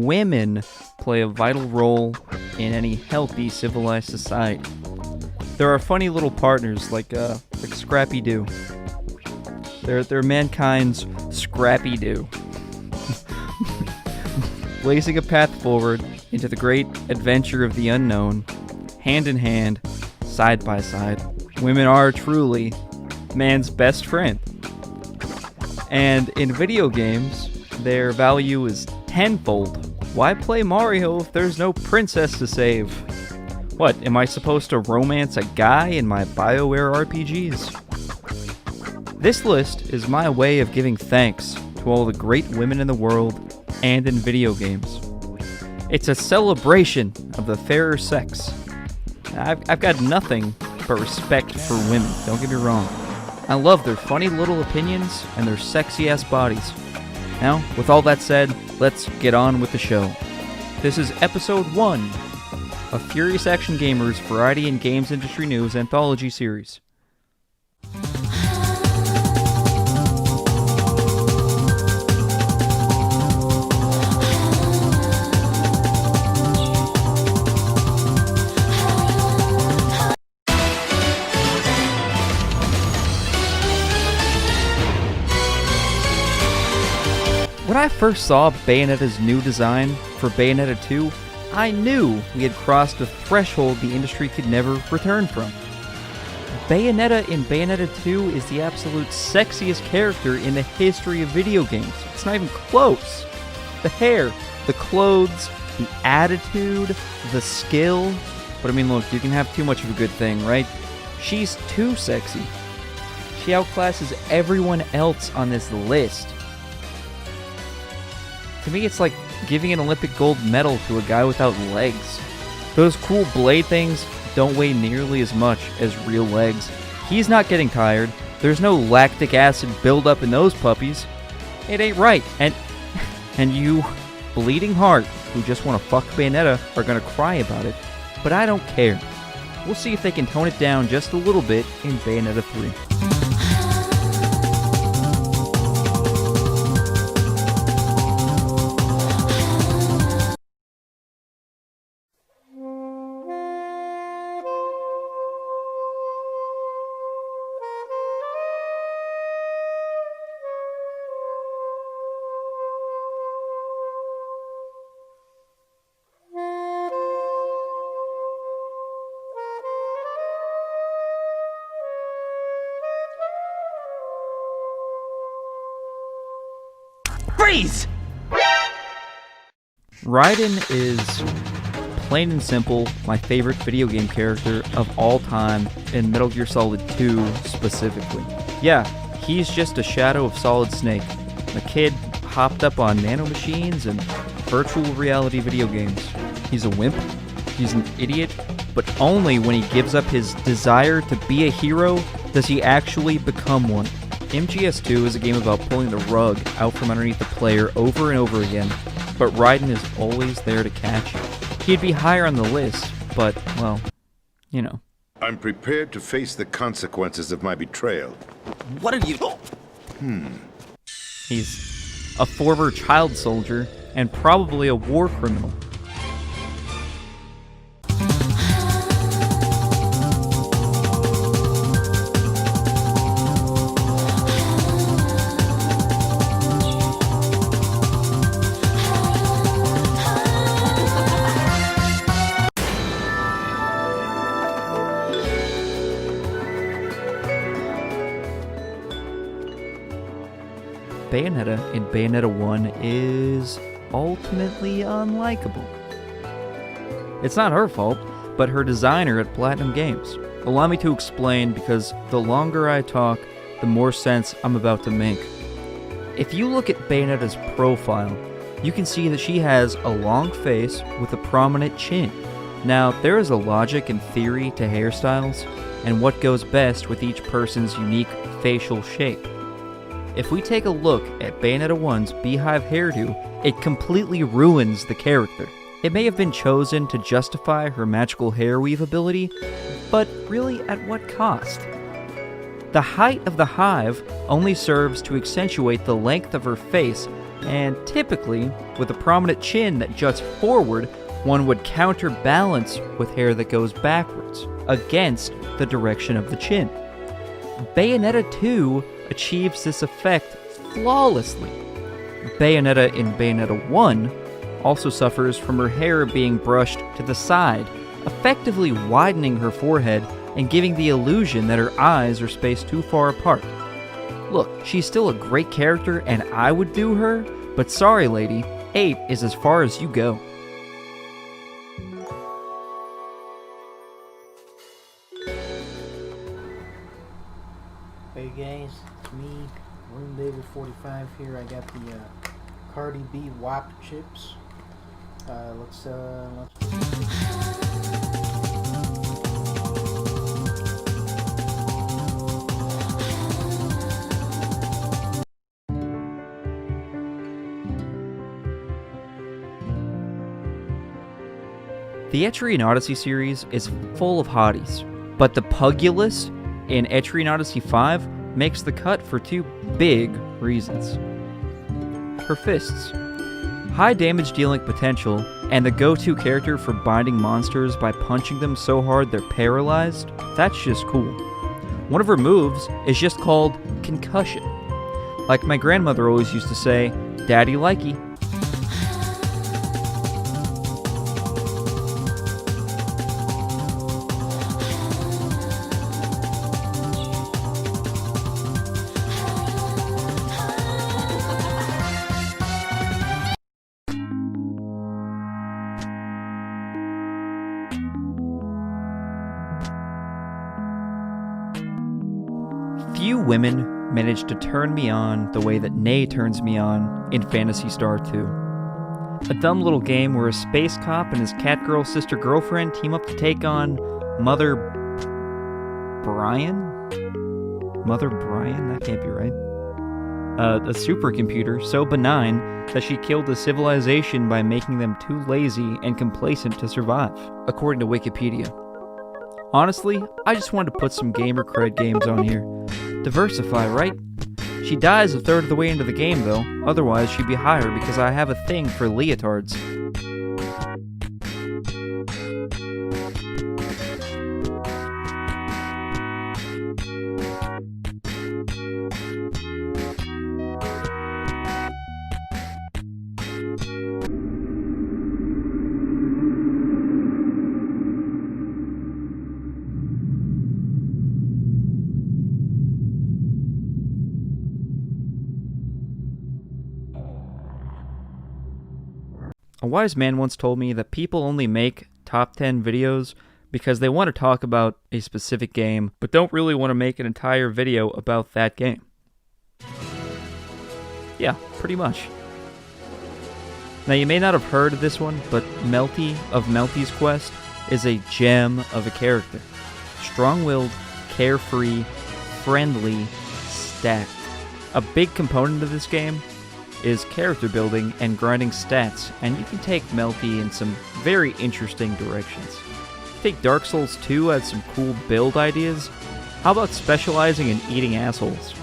women play a vital role in any healthy, civilized society. There are funny little partners like Scrappy-Doo. They're mankind's Scrappy-Doo. Blazing a path forward into the great adventure of the unknown, hand in hand, side by side. Women are truly man's best friend. And in video games, their value is tenfold. Why play Mario if there's no princess to save? What, am I supposed to romance a guy in my BioWare RPGs? This list is my way of giving thanks to all the great women in the world and in video games. It's a celebration of the fairer sex. I've got nothing but respect for women, don't get me wrong. I love their funny little opinions and their sexy-ass bodies. Now, with all that said, let's get on with the show. This is episode 1 of Furious Action Gamer's Variety and Games Industry News Anthology series. When I first saw Bayonetta's new design for Bayonetta 2, I knew we had crossed a threshold the industry could never return from. Bayonetta in Bayonetta 2 is the absolute sexiest character in the history of video games. It's not even close. The hair, the clothes, the attitude, the skill. But I mean, look, you can have too much of a good thing, right? She's too sexy. She outclasses everyone else on this list. To me, it's like giving an Olympic gold medal to a guy without legs. Those cool blade things don't weigh nearly as much as real legs. He's not getting tired. There's no lactic acid buildup in those puppies. It ain't right. And you, bleeding heart, who just want to fuck Bayonetta, are gonna cry about it. But I don't care. We'll see if they can tone it down just a little bit in Bayonetta 3. Freeze! Raiden is, plain and simple, my favorite video game character of all time, in Metal Gear Solid 2 specifically. Yeah, he's just a shadow of Solid Snake, a kid hopped up on nanomachines and virtual reality video games. He's a wimp, he's an idiot, but only when he gives up his desire to be a hero does he actually become one. MGS2 is a game about pulling the rug out from underneath the player over and over again, but Raiden is always there to catch you. He'd be higher on the list, but, well, you know. I'm prepared to face the consequences of my betrayal. What are you... He's a former child soldier and probably a war criminal. Bayonetta in Bayonetta 1 is ultimately unlikable. It's not her fault, but her designer at Platinum Games. Allow me to explain, because the longer I talk, the more sense I'm about to make. If you look at Bayonetta's profile, you can see that she has a long face with a prominent chin. Now, there is a logic and theory to hairstyles, and what goes best with each person's unique facial shape. If we take a look at Bayonetta 1's beehive hairdo, it completely ruins the character. It may have been chosen to justify her magical hair weave ability, but really at what cost? The height of the hive only serves to accentuate the length of her face and typically, with a prominent chin that juts forward, one would counterbalance with hair that goes backwards, against the direction of the chin. Bayonetta 2 achieves this effect flawlessly. Bayonetta in Bayonetta 1 also suffers from her hair being brushed to the side, effectively widening her forehead and giving the illusion that her eyes are spaced too far apart. Look, she's still a great character and I would do her, but sorry lady, 8 is as far as you go. Hey guys, it's me, Room David 45 here. I got the Cardi B WAP chips. Let's The Etrian Odyssey series is full of hotties, but the Pugulus in Etrian Odyssey 5 makes the cut for two big reasons. Her fists. High damage dealing potential, and the go-to character for binding monsters by punching them so hard they're paralyzed, that's just cool. One of her moves is just called concussion. Like my grandmother always used to say, "Daddy likey." Few women managed to turn me on the way that Nay turns me on in Phantasy Star 2. A dumb little game where a space cop and his catgirl sister girlfriend team up to take on Mother Brian? Mother Brian? That can't be right. A supercomputer so benign that she killed a civilization by making them too lazy and complacent to survive, according to Wikipedia. Honestly, I just wanted to put some gamer cred games on here. Diversify, right? She dies a third of the way into the game, though. Otherwise, she'd be higher because I have a thing for leotards. A wise man once told me that people only make top 10 videos because they want to talk about a specific game, but don't really want to make an entire video about that game. Yeah, pretty much. Now you may not have heard of this one, but Melty of Melty's Quest is a gem of a character. Strong-willed, carefree, friendly, stacked. A big component of this game is character building and grinding stats, and you can take Melty in some very interesting directions. I think Dark Souls 2 had some cool build ideas. How about specializing in eating assholes?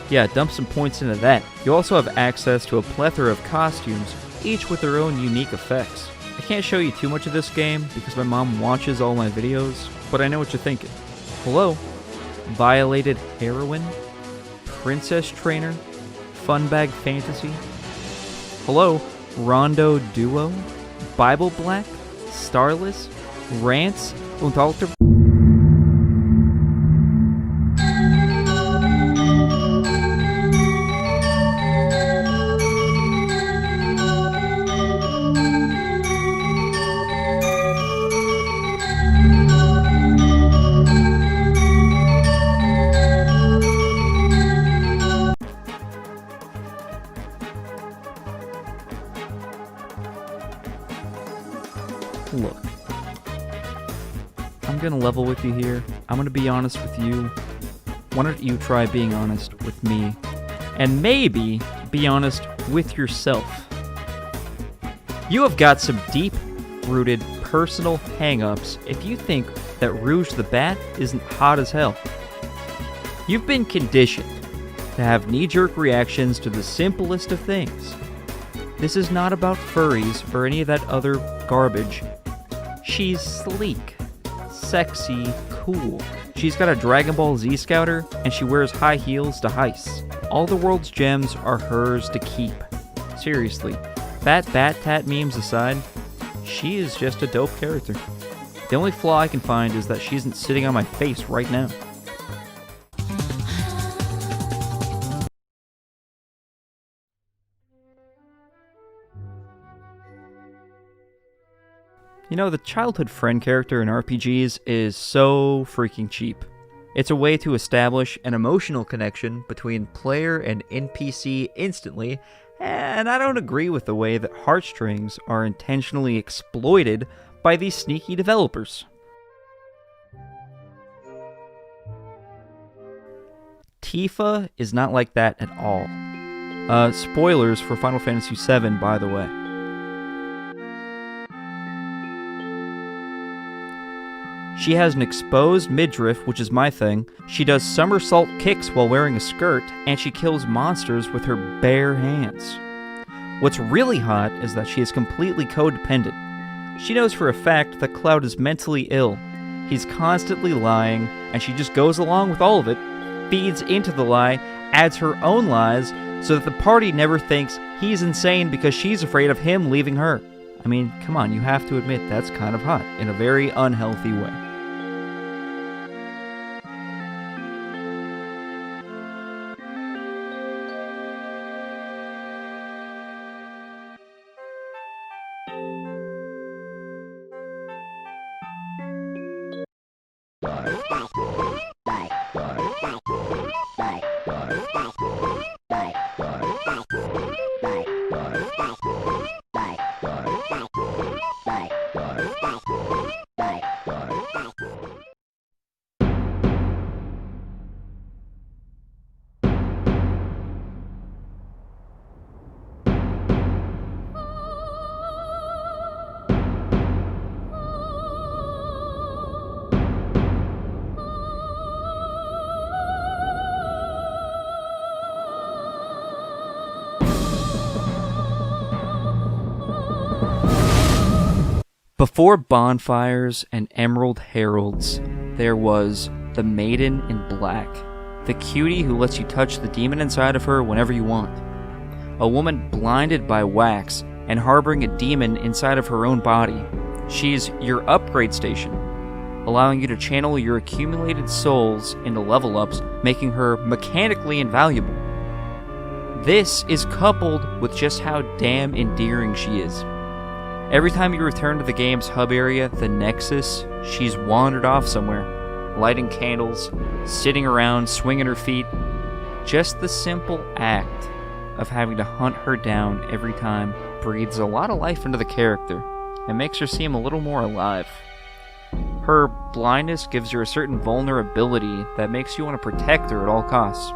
Yeah, dump some points into that. You also have access to a plethora of costumes, each with their own unique effects. I can't show you too much of this game because my mom watches all my videos, but I know what you're thinking. Hello? Violated heroine? Princess trainer? Funbag Fantasy? Hello, Rondo Duo? Bible Black? Starless? Rants? Und Alter? Look, I'm gonna level with you here. I'm gonna be honest with you. Why don't you try being honest with me? And maybe be honest with yourself. You have got some deep-rooted personal hang-ups if you think that Rouge the Bat isn't hot as hell. You've been conditioned to have knee-jerk reactions to the simplest of things. This is not about furries or any of that other garbage. She's sleek, sexy, cool. She's got a Dragon Ball Z scouter, and she wears high heels to heist. All the world's gems are hers to keep. Seriously, bat tat memes aside, she is just a dope character. The only flaw I can find is that she isn't sitting on my face right now. You know, the childhood friend character in RPGs is so freaking cheap. It's a way to establish an emotional connection between player and NPC instantly, and I don't agree with the way that heartstrings are intentionally exploited by these sneaky developers. Tifa is not like that at all. Spoilers for Final Fantasy VII, by the way. She has an exposed midriff, which is my thing. She does somersault kicks while wearing a skirt, and she kills monsters with her bare hands. What's really hot is that she is completely codependent. She knows for a fact that Cloud is mentally ill. He's constantly lying, and she just goes along with all of it, feeds into the lie, adds her own lies, so that the party never thinks he's insane because she's afraid of him leaving her. I mean, come on, you have to admit that's kind of hot, in a very unhealthy way. Before bonfires and emerald heralds, there was the Maiden in Black, the cutie who lets you touch the demon inside of her whenever you want. A woman blinded by wax and harboring a demon inside of her own body. She's your upgrade station, allowing you to channel your accumulated souls into level ups, making her mechanically invaluable. This is coupled with just how damn endearing she is. Every time you return to the game's hub area, the Nexus, she's wandered off somewhere, lighting candles, sitting around, swinging her feet. Just the simple act of having to hunt her down every time breathes a lot of life into the character and makes her seem a little more alive. Her blindness gives her a certain vulnerability that makes you want to protect her at all costs.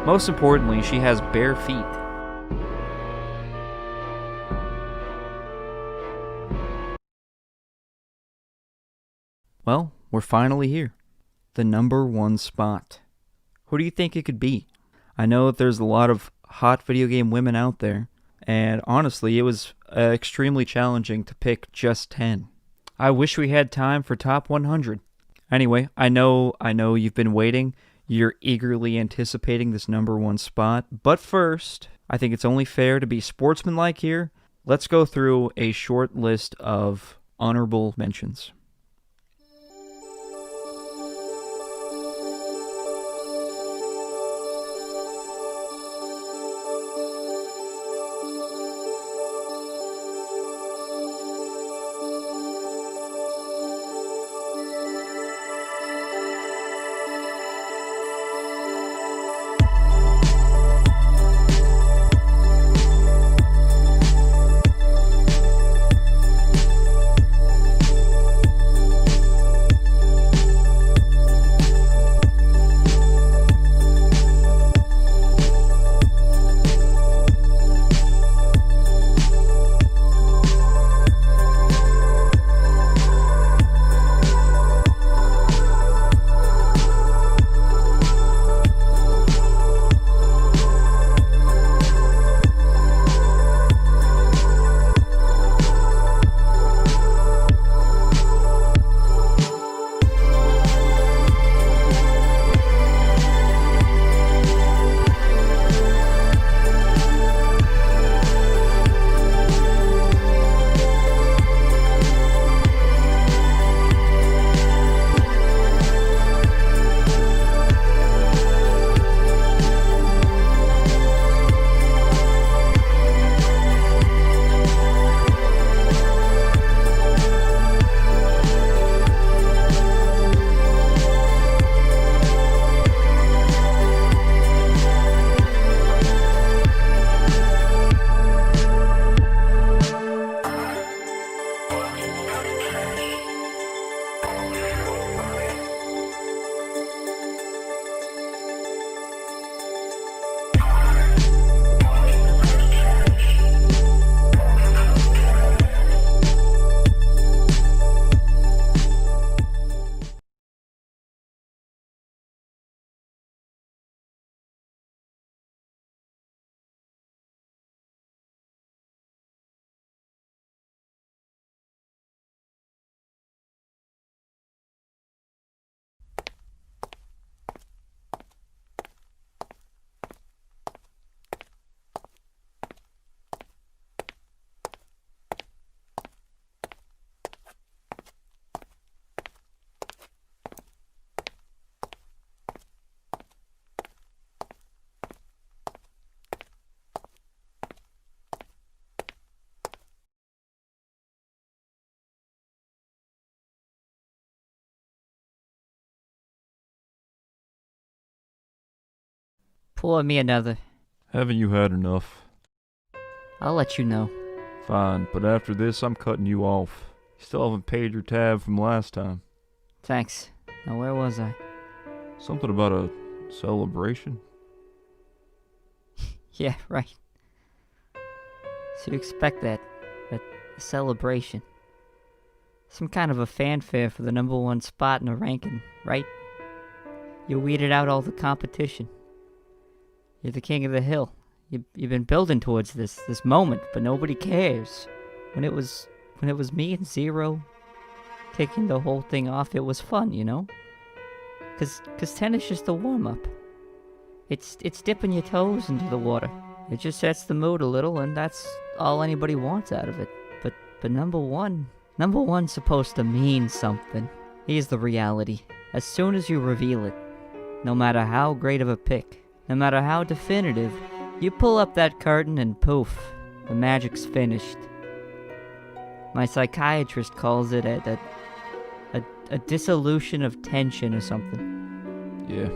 Most importantly, she has bare feet. Well, we're finally here. The number one spot. Who do you think it could be? I know that there's a lot of hot video game women out there, and honestly, it was extremely challenging to pick just 10. I wish we had time for top 100. Anyway, I know you've been waiting. You're eagerly anticipating this number one spot. But first, I think it's only fair to be sportsmanlike here. Let's go through a short list of honorable mentions. Pour me another. Haven't you had enough? I'll let you know. Fine, but after this, I'm cutting you off. You still haven't paid your tab from last time. Thanks. Now where was I? Something about a celebration? Yeah, right. So you expect that a celebration. Some kind of a fanfare for the #1 spot in the ranking, right? You weeded out all the competition. You're the king of the hill. You've been building towards this moment, but nobody cares. When it was me and Zero kicking the whole thing off, it was fun, you know? Cause 10 is just a warm-up. It's dipping your toes into the water. It just sets the mood a little, and that's all anybody wants out of it. But #1's supposed to mean something. Here's the reality. As soon as you reveal it, no matter how great of a pick, no matter how definitive, you pull up that curtain and poof, the magic's finished. My psychiatrist calls it a dissolution of tension or something. Yeah,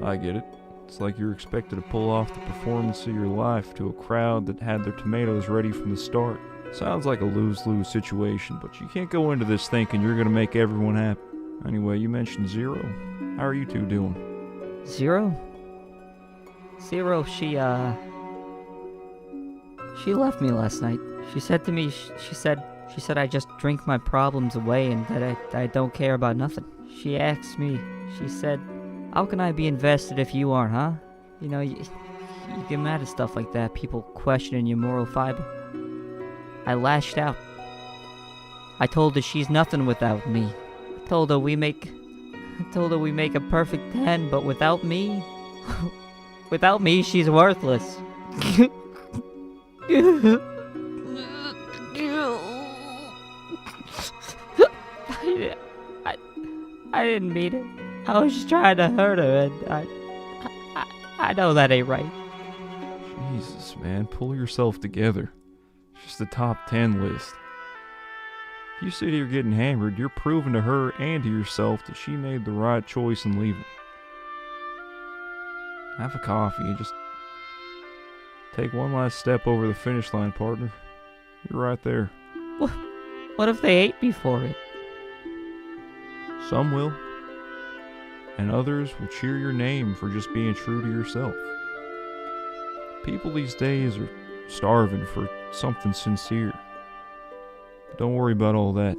I get it. It's like you're expected to pull off the performance of your life to a crowd that had their tomatoes ready from the start. Sounds like a lose-lose situation, but you can't go into this thinking you're gonna make everyone happy. Anyway, you mentioned Zero. How are you two doing? Zero, she left me last night. She said to me, she said I just drink my problems away and that I don't care about nothing. She asked me, she said, how can I be invested if you aren't, huh? You know, you get mad at stuff like that, people questioning your moral fiber. I lashed out. I told her she's nothing without me. I told her we make a perfect 10, but without me, without me, she's worthless. I didn't mean it. I was just trying to hurt her, and I know that ain't right. Jesus, man, pull yourself together. It's just the top 10 list. If you sit here getting hammered, you're proving to her and to yourself that she made the right choice in leaving. Have a coffee and just take one last step over the finish line, partner. You're right there. What if they hate me for it? Some will. And others will cheer your name for just being true to yourself. People these days are starving for something sincere. But don't worry about all that.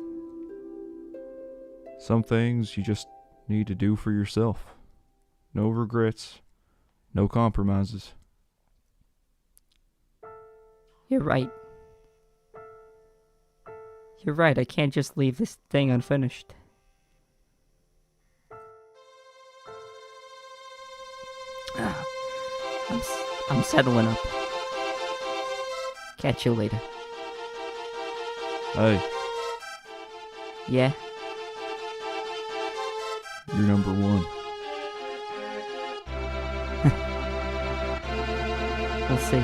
Some things you just need to do for yourself. No regrets, no compromises. You're right. You're right, I can't just leave this thing unfinished. I'm settling up. Catch you later. Hey, Yeah? you're #1. We'll see.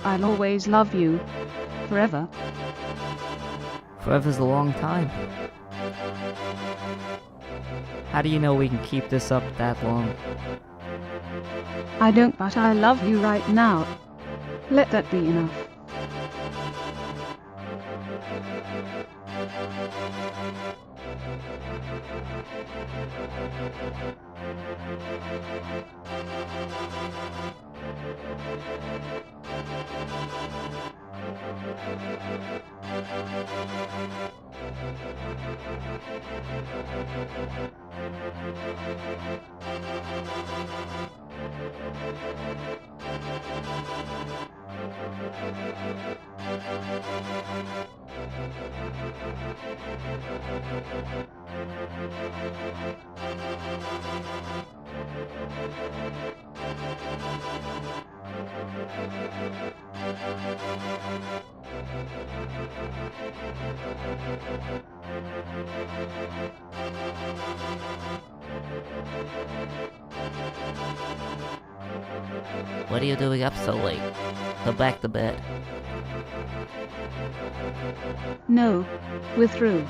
I'll always love you. Forever. Forever's a long time. How do you know we can keep this up that long? I don't, but I love you right now. Let that be enough. What are you doing up so late? Go back to bed. No. We're through.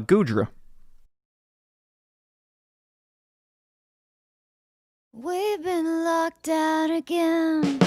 Gudra. We've been locked out again.